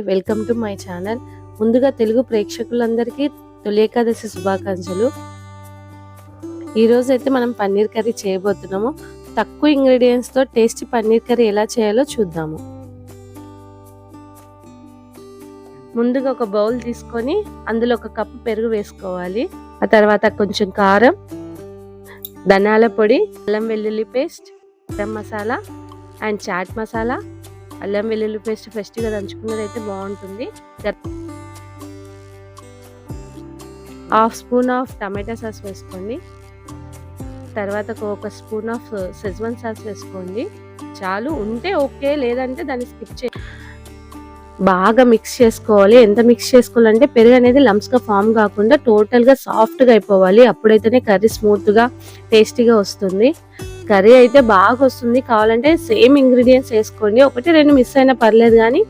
Welcome to my channel. ముందుగా తెలుగు ప్రేక్షకులందరికీ తొలి ఏకాదశి శుభాకాంక్షలు. ఈరోజు అయితే మనం పన్నీర్ కర్రీ చేయబోతున్నాము. తక్కువ ఇంగ్రీడియంట్స్ తో టేస్టీ పన్నీర్ కర్రీ ఎలా చేయాలో చూద్దాము. ముందుగా ఒక బౌల్ తీసుకొని అందులో ఒక కప్పు పెరుగు వేసుకోవాలి. ఆ తర్వాత కొంచెం కారం, ధనియాల పొడి, అల్లం వెల్లుల్లి పేస్ట్, గరం మసాలా అండ్ చాట్ మసాలా. అల్లం వెల్లుల్లి పేస్ట్ ఫ్రెష్గా దంచుకున్నది అయితే బాగుంటుంది. Half spoon of tomato sauce వేసుకోండి. తర్వాత ఒక స్పూన్ ఆఫ్ షెజ్వాన్ సాస్ వేసుకోండి. చాలు, ఉంటే ఓకే, లేదంటే దాన్ని స్కిప్ చేయండి. బాగా మిక్స్ చేసుకోవాలి. ఎంత మిక్స్ చేసుకోవాలంటే పెరుగు అనేది లంప్స్ గా ఫామ్ కాకుండా టోటల్ గా సాఫ్ట్ గా అయిపోవాలి. అప్పుడైతేనే కర్రీ స్మూత్ గా టేస్టీగా వస్తుంది. కర్రీ అయితే బాగా వస్తుంది. కావాలంటే సేమ్ ఇంగ్రీడియంట్స్ వేసుకోండి. ఒకటి రెండు మిస్ అయినా పర్లేదు, కానీ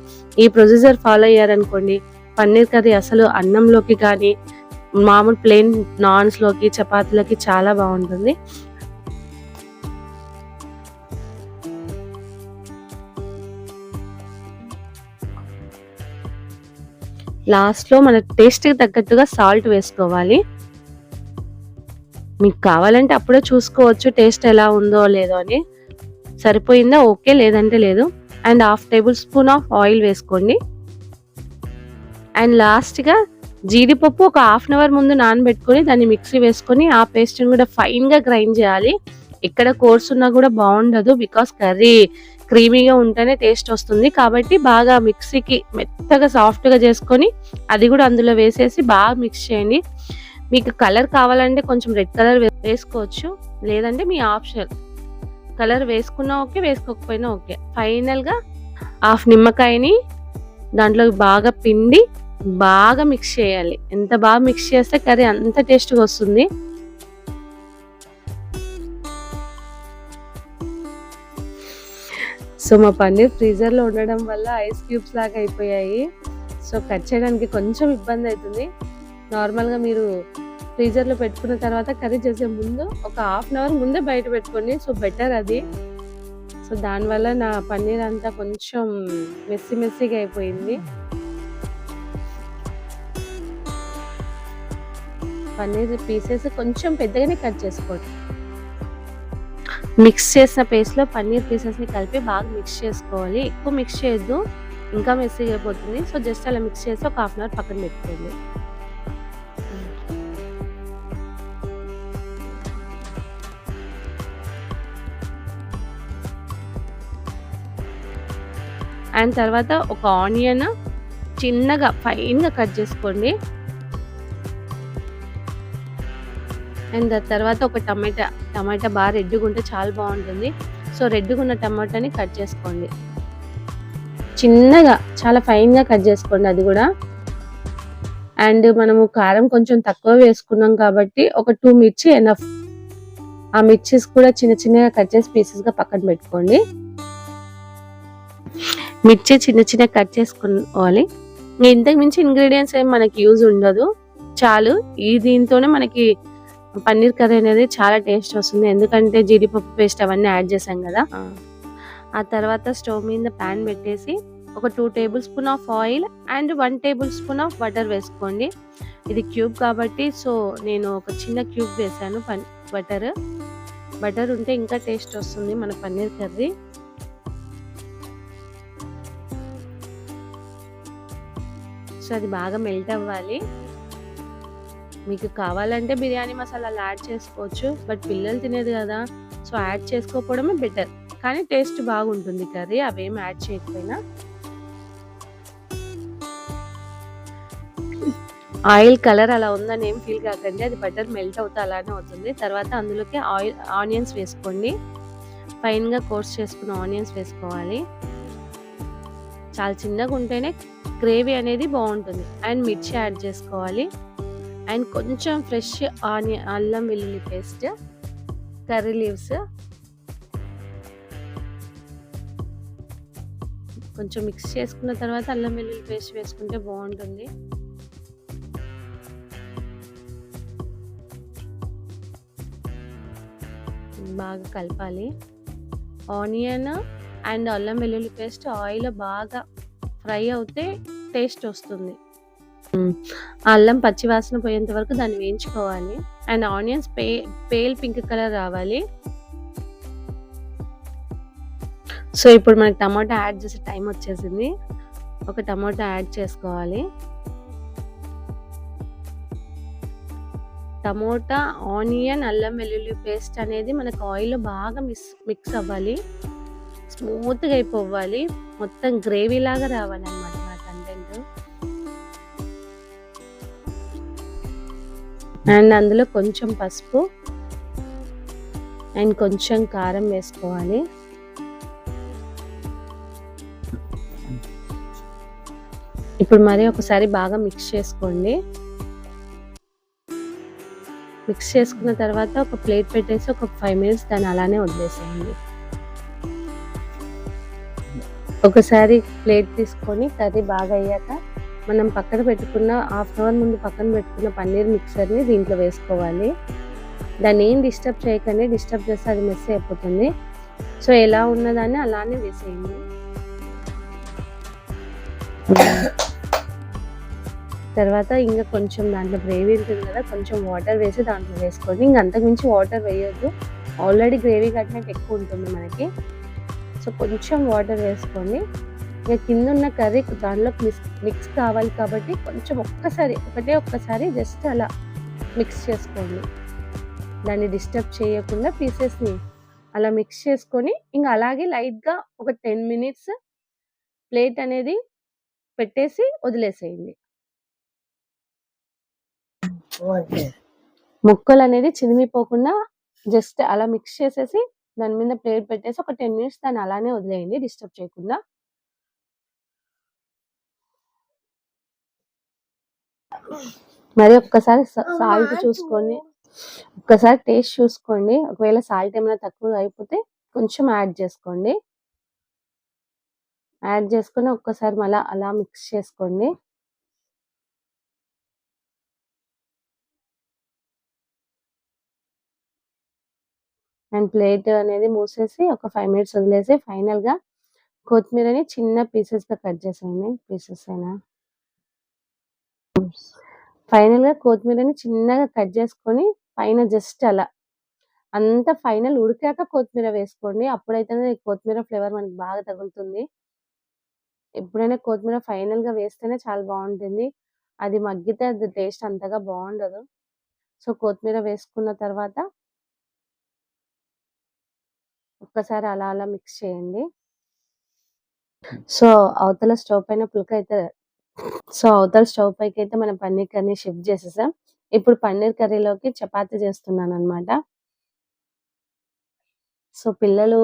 ఈ ప్రొసీజర్ ఫాలో అయ్యారనుకోండి పన్నీర్ కర్రీ అసలు అన్నంలోకి కానీ మామూలు ప్లెయిన్ నాన్స్ లోకి చపాతీలకి చాలా బాగుంటుంది. లాస్ట్ లో మన టేస్ట్ కి తగ్గట్టుగా సాల్ట్ వేసుకోవాలి. మీకు కావాలంటే అప్పుడే చూసుకోవచ్చు టేస్ట్ ఎలా ఉందో లేదో అని. సరిపోయిందా ఓకే, లేదంటే లేదు. And half table spoon of oil వేసుకోండి. అండ్ లాస్ట్ గా జీడిపప్పు ఒక హాఫ్ అన్ అవర్ ముందు నానబెట్టుకొని దాన్ని మిక్సీ వేసుకొని ఆ పేస్ట్ కూడా ఫైన్ గా గ్రైండ్ చేయాలి. ఇక్కడ కోర్స్ ఉన్నా కూడా బాగుండదు, బికాస్ కర్రీ క్రీమీగా ఉంటేనే టేస్ట్ వస్తుంది. కాబట్టి బాగా మిక్సీకి మెత్తగా సాఫ్ట్ గా చేసుకొని అది కూడా అందులో వేసేసి బాగా మిక్స్ చేయండి. మీకు కలర్ కావాలంటే కొంచెం రెడ్ కలర్ వేసుకోవచ్చు, లేదంటే మీ ఆప్షన్. కలర్ వేసుకున్నా ఓకే, వేసుకోకపోయినా ఓకే. ఫైనల్ గా హాఫ్ నిమ్మకాయని దాంట్లో బాగా పిండి బాగా మిక్స్ చేయాలి. ఎంత బాగా మిక్స్ చేస్తే కర్రీ అంత టేస్ట్గా వస్తుంది. సో మా పన్నీర్ ఫ్రీజర్ లో ఉండడం వల్ల ఐస్ క్యూబ్స్ లాగా అయిపోయాయి. సో కట్ చేయడానికి కొంచెం ఇబ్బంది అవుతుంది. నార్మల్ గా మీరు ఫ్రీజర్ లో పెట్టుకున్న తర్వాత కర్రీ చేసే ముందు ఒక హాఫ్ అన్ అవర్ ముందే బయట పెట్టుకోండి. సో బెటర్ అది. సో దానివల్ల నా పన్నీర్ అంతా కొంచెం మెస్సీగా అయిపోయింది. పన్నీర్ పీసెస్ కొంచెం పెద్దగానే కట్ చేసుకోండి. మిక్స్ చేసిన పేస్ట్ లో పన్నీర్ పీసెస్ ని కలిపి బాగా మిక్స్ చేసుకోవాలి. ఎక్కువ మిక్స్ చేయొద్దు, ఇంకా మెస్సీగా అయిపోతుంది. సో జస్ట్ అలా మిక్స్ చేసి ఒక హాఫ్ అన్ అవర్ పక్కన పెట్టుకోండి. అండ్ తర్వాత ఒక ఆనియన్ చిన్నగా ఫైన్ గా కట్ చేసుకోండి. అండ్ దాని తర్వాత ఒక టమాటా బాగా రెడ్గా ఉంటే చాలా బాగుంటుంది. సో రెడ్గా ఉన్న టమాటాని కట్ చేసుకోండి. చిన్నగా చాలా ఫైన్ గా కట్ చేసుకోండి అది కూడా. అండ్ మనము కారం కొంచెం తక్కువ వేసుకున్నాం కాబట్టి ఒక 2 మిర్చి ఎనఫ్. ఆ మిర్చీస్ కూడా చిన్నగా కట్ చేసి పీసెస్ గా పక్కన పెట్టుకోండి. మిర్చి చిన్న కట్ చేసుకోవాలి. ఇంతకు మించి ఇంగ్రీడియంట్స్ ఏం మనకి యూజ్ ఉండదు, చాలు. దీంతోనే మనకి పన్నీర్ కర్రీ అనేది చాలా టేస్ట్ వస్తుంది, ఎందుకంటే జీడిపప్పు పేస్ట్ అవన్నీ యాడ్ చేసాం కదా. ఆ తర్వాత స్టవ్ మీద ప్యాన్ పెట్టేసి ఒక 2 table spoon of oil and 1 table spoon of butter వేసుకోండి. ఇది క్యూబ్ కాబట్టి సో నేను ఒక చిన్న క్యూబ్ వేసాను. బటర్ ఉంటే ఇంకా టేస్ట్ వస్తుంది మన పన్నీర్ కర్రీ. సో అది బాగా మెల్ట్ అవ్వాలి. మీకు కావాలంటే బిర్యానీ మసాలాలు యాడ్ చేసుకోవచ్చు, బట్ పిల్లలు తినేది కదా, సో యాడ్ చేసుకోకపోవడమే బెటర్. కానీ టేస్ట్ బాగుంటుంది కర్రీ అవేం యాడ్ చేయకపోయినా. ఆయిల్ కలర్ అలా ఉందని ఏం ఫీల్ కాకండి, అది బటర్ మెల్ట్ అవుతా అలానే అవుతుంది. తర్వాత అందులోకి ఆనియన్స్ వేసుకోండి. ఫైన్ గా కోర్స్ చేసుకున్న ఆనియన్స్ వేసుకోవాలి. చాలా చిన్నగా ఉంటేనే గ్రేవీ అనేది బాగుంటుంది. అండ్ మిర్చి యాడ్ చేసుకోవాలి. అండ్ కొంచెం ఫ్రెష్ అల్లం వెల్లుల్లి పేస్ట్, కర్రీ లీవ్స్ కొంచెం మిక్స్ చేసుకున్న తర్వాత అల్లం వెల్లుల్లి పేస్ట్ వేసుకుంటే బాగుంటుంది. బాగా కలపాలి. ఆనియన్ అండ్ అల్లం వెల్లుల్లి పేస్ట్ ఆయిల్ బాగా ఫ్రై అవుతే టేస్ట్ వస్తుంది. అల్లం పచ్చి వాసన పోయేంత వరకు దాన్ని వేయించుకోవాలి. And onions pale pink colour రావాలి. సో ఇప్పుడు మనకి టమాటా యాడ్ చేసే టైం వచ్చేసింది. ఒక టమాటా యాడ్ చేసుకోవాలి. టమోటా, ఆనియన్, అల్లం వెల్లుల్లి పేస్ట్ అనేది మనకు ఆయిల్‌లో బాగా మిక్స్ అవ్వాలి. స్మూత్‌గా అయిపోవాలి. మొత్తం గ్రేవీ లాగా రావాలన్నమాట మన కంటెంట్. అండ్ అందులో కొంచెం పసుపు అండ్ కొంచెం కారం వేసుకోవాలి. ఇప్పుడు మరి ఒకసారి బాగా మిక్స్ చేసుకోండి. మిక్స్ చేసుకున్న తర్వాత ఒక ప్లేట్ పెట్టేసి ఒక 5 మినిట్స్ దాన్ని అలానే వదిలేసేయండి. ఒకసారి ప్లేట్ తీసుకొని కర్రీ బాగా అయ్యాక మనం పక్కన పెట్టుకున్న హాఫ్ అన్ అవర్ ముందు పక్కన పెట్టుకున్న పన్నీర్ మిక్సర్ని దీంట్లో వేసుకోవాలి. దాన్ని ఏం డిస్టర్బ్ చేయకండి, డిస్టర్బ్ చేస్తే అది మెస్ అయిపోతుంది. సో ఎలా ఉన్నదాన్ని అలానే వేసేయండి. తర్వాత ఇంకా కొంచెం దాంట్లో గ్రేవీ ఉంటుంది కదా, కొంచెం వాటర్ వేసి దాంట్లో వేసుకోండి. ఇంక అంతకుమించి వాటర్ వేయొద్దు, ఆల్రెడీ గ్రేవీ కట్టినట్టు ఎక్కువ ఉంటుంది మనకి. సో కొంచెం వాటర్ వేసుకోండి. ఇక కింద ఉన్న కర్రీ దాంట్లో మిక్స్ కావాలి కాబట్టి కొంచెం ఒక్కసారి జస్ట్ అలా మిక్స్ చేసుకోండి. దాన్ని డిస్టర్బ్ చేయకుండా పీసెస్ని అలా మిక్స్ చేసుకొని ఇంకా అలాగే లైట్గా ఒక 10 మినిట్స్ ప్లేట్ అనేది పెట్టేసి వదిలేసేయండి. ముక్కలు అనేది చినిమిపోకుండా జస్ట్ అలా మిక్స్ చేసేసి దాని మీద ప్లేట్ పెట్టేసి ఒక 10 మినిట్స్ దాన్ని అలానే వదిలేయండి, డిస్టర్బ్ చేయకుండా. మరి ఒక్కసారి సాల్ట్ చూసుకొని ఒక్కసారి టేస్ట్ చూసుకోండి. ఒకవేళ సాల్ట్ ఏమైనా తక్కువ అయిపోతే కొంచెం యాడ్ చేసుకోండి. యాడ్ చేసుకొని ఒక్కసారి మళ్ళీ అలా మిక్స్ చేసుకోండి. అండ్ ప్లేట్ అనేది మూసేసి ఒక 5 మినిట్స్ వదిలేసి ఫైనల్గా కొత్తిమీరని చిన్న పీసెస్గా కట్ చేసేయండి. పీసెస్ అయినా ఫైనల్గా కొత్తిమీరని చిన్నగా కట్ చేసుకొని పైన జస్ట్ అలా అంతా ఫైనల్ ఉడికాక కొత్తిమీర వేసుకోండి. అప్పుడైతేనే కొత్తిమీర ఫ్లేవర్ మనకి బాగా తగులుతుంది. ఎప్పుడైనా కొత్తిమీర ఫైనల్గా వేస్తేనే చాలా బాగుంటుంది. అది మగ్గితే అది టేస్ట్ అంతగా బాగుండదు. సో కొత్తిమీర వేసుకున్న తర్వాత ఒక్కసారి అలా అలా మిక్స్ చేయండి. సో అవతల స్టవ్ పైకి అయితే మనం పన్నీర్ కర్రీ షిఫ్ట్ చేసేసాం. ఇప్పుడు పన్నీర్ కర్రీలోకి చపాతీ చేస్తున్నాను అనమాట. సో పిల్లలు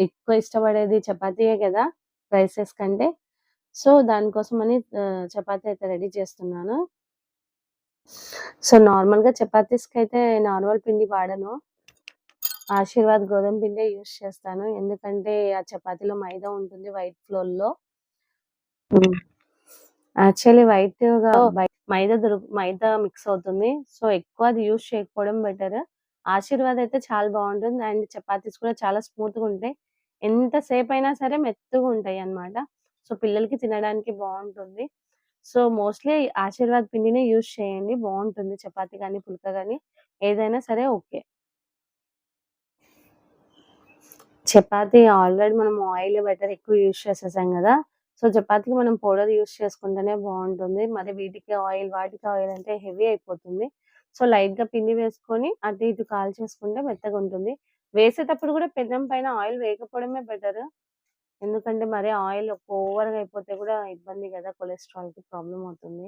ఎక్కువ ఇష్టపడేది చపాతీయే కదా రైసెస్ కంటే. సో దానికోసమని చపాతీ అయితే రెడీ చేస్తున్నాను. సో నార్మల్గా చపాతీస్కి అయితే నార్మల్ పిండి వాడను, ఆశీర్వాద్ గోధుమ పిండే యూస్ చేస్తాను. ఎందుకంటే ఆ చపాతీలో మైదా ఉంటుంది వైట్ ఫ్లోర్లో. యాక్చువల్లీ మైదా మిక్స్ అవుతుంది. సో ఎక్కువ అది యూస్ చేయకపోవడం బెటర్. ఆశీర్వాద్ అయితే చాలా బాగుంటుంది. అండ్ చపాతీస్ కూడా చాలా స్మూత్గా ఉంటాయి. ఎంతసేపు అయినా సరే మెత్తగా ఉంటాయి అన్నమాట. సో పిల్లలకి తినడానికి బాగుంటుంది. సో మోస్ట్లీ ఆశీర్వాద్ పిండినే యూస్ చేయండి, బాగుంటుంది. చపాతీ కానీ పుల్కా కానీ ఏదైనా సరే ఓకే. చపాతీ ఆల్రెడీ మనం ఆయిల్ బటర్ ఎక్కువ యూస్ చేసేసాం కదా. సో చపాతీకి మనం పౌడర్ యూస్ చేసుకుంటేనే బాగుంటుంది. మరి వాటికి ఆయిల్ అంటే హెవీ అయిపోతుంది. సో లైట్ గా పిండి వేసుకొని అటు ఇటు కాల్ చేసుకుంటే మెత్తగా ఉంటుంది. వేసేటప్పుడు కూడా పెనం పైన ఆయిల్ వేయకపోవడమే బెటర్. ఎందుకంటే మరి ఆయిల్ ఓవర్గా అయిపోతే కూడా ఇబ్బంది కదా, కొలెస్ట్రాల్ కి ప్రాబ్లం అవుతుంది.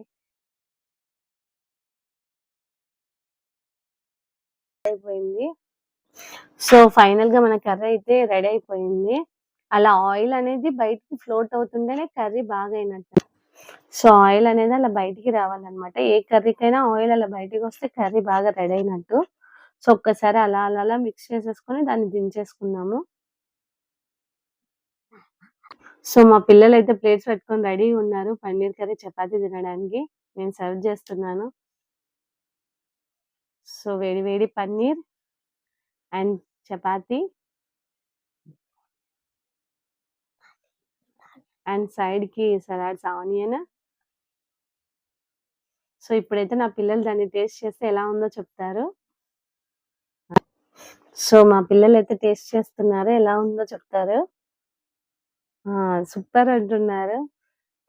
అయిపోయింది. సో ఫైనల్ గా మన కర్రీ అయితే రెడీ అయిపోయింది. అలా ఆయిల్ అనేది బయటికి ఫ్లోట్ అవుతుంటేనే కర్రీ బాగా అయినట్టు. సో ఆయిల్ అనేది అలా బయటికి రావాలన్నమాట. ఏ కర్రీకైనా ఆయిల్ అలా బయటికి వస్తే కర్రీ బాగా రెడీ అయినట్టు. సో ఒక్కసారి అలా అలా అలా మిక్స్ చేసేసుకొని దాన్ని దించేసుకున్నాము. సో మా పిల్లలు అయితే ప్లేట్స్ పెట్టుకొని రెడీ ఉన్నారు పన్నీర్ కర్రీ చపాతీ తినడానికి. నేను సర్వ్ చేస్తున్నాను. సో వేడి వేడి పన్నీర్ అండ్ చపాతీ. అండ్ సైడ్‌కి సలాడ్స్ ఆనియన్. సో, ఇప్పుడైతే నా పిల్లలు దాన్ని టేస్ట్ చేస్తే ఎలా ఉందో చెప్తారు. సో, మా పిల్లలైతే టేస్ట్ చేస్తున్నారు. ఎలా ఉందో చెప్తారు. ఆ! సూపర్ అంటున్నారు.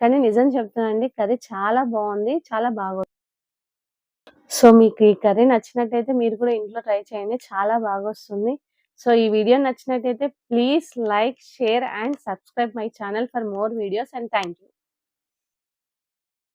కానీ నిజం చెప్తానండి కర్రీ చాలా బావుంది. చాలా సో, మీకు ఈ కర్రీ నచ్చినట్టయితే మీరు కూడా ఇంట్లో ట్రై చేయండి. చాలా బాగొస్తుంది. సో, ఈ వీడియో నచ్చినట్టయితే please like, share and subscribe my channel for more videos and thank you.